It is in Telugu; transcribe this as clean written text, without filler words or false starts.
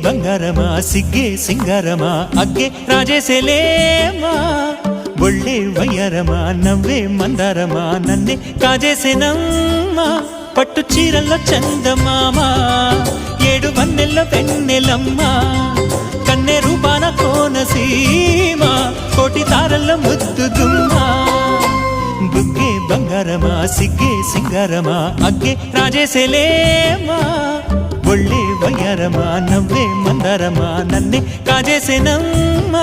ಬಂಗಾರಮ ಸಿಗ್ಗೆ ಸಿಂಗಾರಮ ಅಗ್ಗೆ ರಾಜೇಸೆಲೇಮಾ ಒಳ್ಳೆ వయ్యారమ నవ్వే మందారమ నన్నే కాజేసేనమ్మ పట్టు చీరల్లో చందమామ ఏడు వన్నెల్లో వెన్నెలమ్మ కన్నె రూపాన కోనసీమ కోటి తారల్లో ముద్దుగుమ్మ బుగ్గే బంగారమ సిగ్గే సింగారమ అగ్గే రాజేసెలేమా ఒళ్ళే వయ్యారమ నవ్వే మందారమ నన్నే కాజేసేనమ్మ